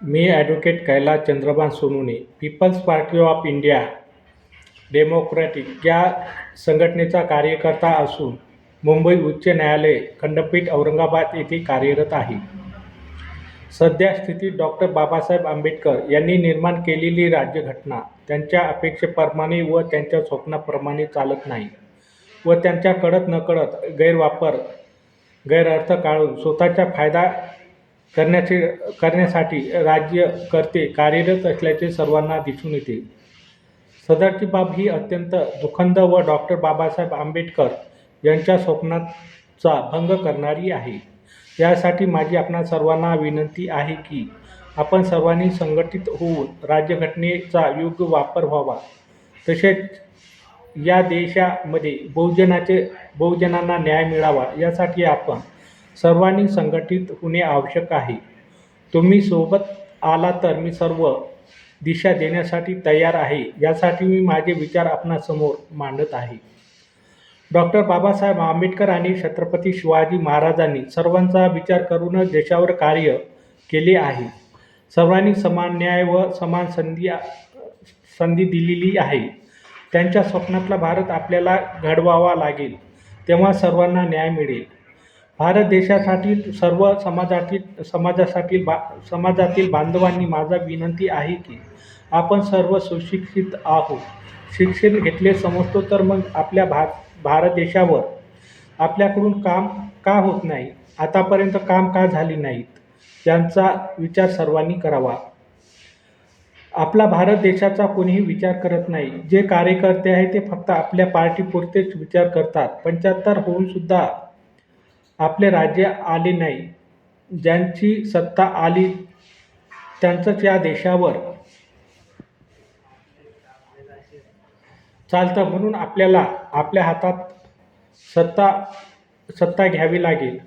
Me advocate Kailas Chandrabhan Sonawane, peoples party of India democratic या संघटनेचा कार्यकर्ता असून मुंबई उच्च न्यायालय खंडपीठ औरंगाबाद येथे कार्यरत आहे. सध्या स्थितीत डॉक्टर बाबासाहेब आंबेडकर यांनी निर्माण केलेली राज्यघटना त्यांच्या अपेक्षेप्रमाणे व त्यांच्या स्वप्नाप्रमाणे चालत नाही व त्यांच्या कळत-नकळत गैरअर्थ काढून स्वतःचा फायदा करण्यासाठी राज्यकर्ते कार्यरत असल्याचे सर्वांना दिसून येते. सदरची बाब ही अत्यंत दुःखद व डॉक्टर बाबासाहेब आंबेडकर यांच्या स्वप्नाचा भंग करणारी आहे. यासाठी माझी आपणा सर्वांना विनंती आहे की आपण सर्वांनी संघटित होऊन राज्यघटनेचा योग्य वापर व्हावा. तसेच या देशामध्ये बहुजनांना न्याय मिळावा यासाठी आपण सर्वांनी संघटित होणे आवश्यक आहे. तुम्ही सोबत आला तर मी सर्व दिशा देण्यासाठी तयार आहे. यासाठी मी माझे विचार आपणासमोर मांडत आहे. डॉक्टर बाबासाहेब आंबेडकर आणि छत्रपती शिवाजी महाराजांनी सर्वांचा विचार करूनच देशावर कार्य केले आहे. सर्वांनी समान न्याय व समान संधी दिलेली आहे. त्यांच्या स्वप्नातला भारत आपल्याला घडवावा लागेल, तेव्हा सर्वांना न्याय मिळेल. भारत देशातील सर्व समाजातील बांधवांनी माझा विनंती आहे की आपण सर्व सुशिक्षित आहोत. शिक्षण घेतले समजतो तर मग आपल्या भारत देशावर आपल्याकडून काम का होत नाही, आतापर्यंत काम का झाली नाहीत, यांचा विचार सर्वांनी करावा. आपला भारत देशाचा कोणीही विचार करत नाही. जे कार्यकर्ते आहेत ते फक्त आपल्या पार्टीपुरतेच विचार करतात. 75 होऊन सुद्धा आपले राज्य आले नाही. ज्यांची सत्ता आली त्यांचंच या देशावर चालतं. म्हणून आपल्याला आपल्या हातात सत्ता घ्यावी लागेल.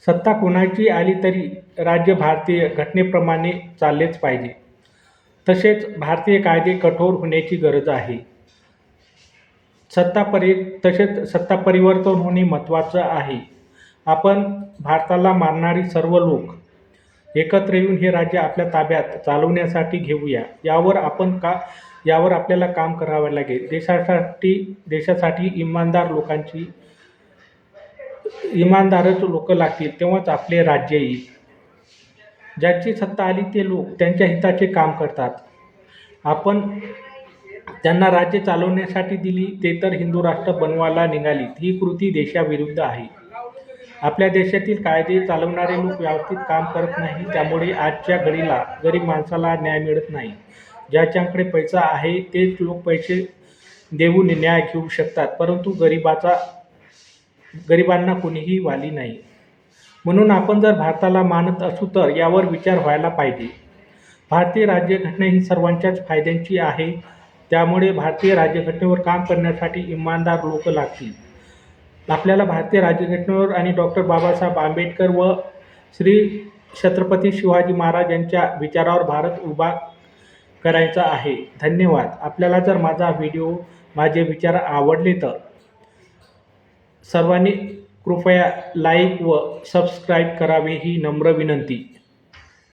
सत्ता कोणाची आली तरी राज्य भारतीय घटनेप्रमाणे चाललेच पाहिजे. तसेच भारतीय कायदे कठोर होण्याची गरज आहे. तसेच सत्ता परिवर्तन होणे महत्त्वाचं आहे. आपण भारताला मानणारी सर्व लोक एकत्र येऊन हे राज्य आपल्या ताब्यात चालवण्यासाठी घेऊया. यावर आपल्याला काम करावे लागेल. देशासाठी इमानदारच लोक लागतील, तेव्हाच आपले राज्य येईल. ज्यांची सत्ता आली ते लोक त्यांच्या हिताचे काम करतात. आपण त्यांना राज्य चालवण्यासाठी दिली ते तर हिंदू राष्ट्र बनवायला निघालीत. ही कृती देशाविरुद्ध आहे. आपल्या देशातील कायदे चालवणारे लोक व्यवस्थित काम करत नाही. त्यामुळे आजच्या घडीला गरीब माणसाला न्याय मिळत नाही. ज्याच्याकडे पैसा आहे तेच लोक पैसे देऊन न्याय घेऊ शकतात, परंतु गरिबांना कोणीही वाली नाही. म्हणून आपण जर भारताला मानत असू तर यावर विचार व्हायला पाहिजे. भारतीय राज्यघटना ही सर्वांच्याच फायद्याची आहे. त्यामुळे भारतीय राज्यघटनेवर काम करण्यासाठी इमानदार लोक लागतील. आपल्याला भारतीय राज्यघटनेवर आणि डॉक्टर बाबासाहेब आंबेडकर व श्री छत्रपती शिवाजी महाराज यांच्या विचारावर भारत उभा करायचा आहे. धन्यवाद. आपल्याला जर माझे विचार आवडले तर सर्वांनी कृपया लाईक व सबस्क्राईब करावे ही नम्र विनंती.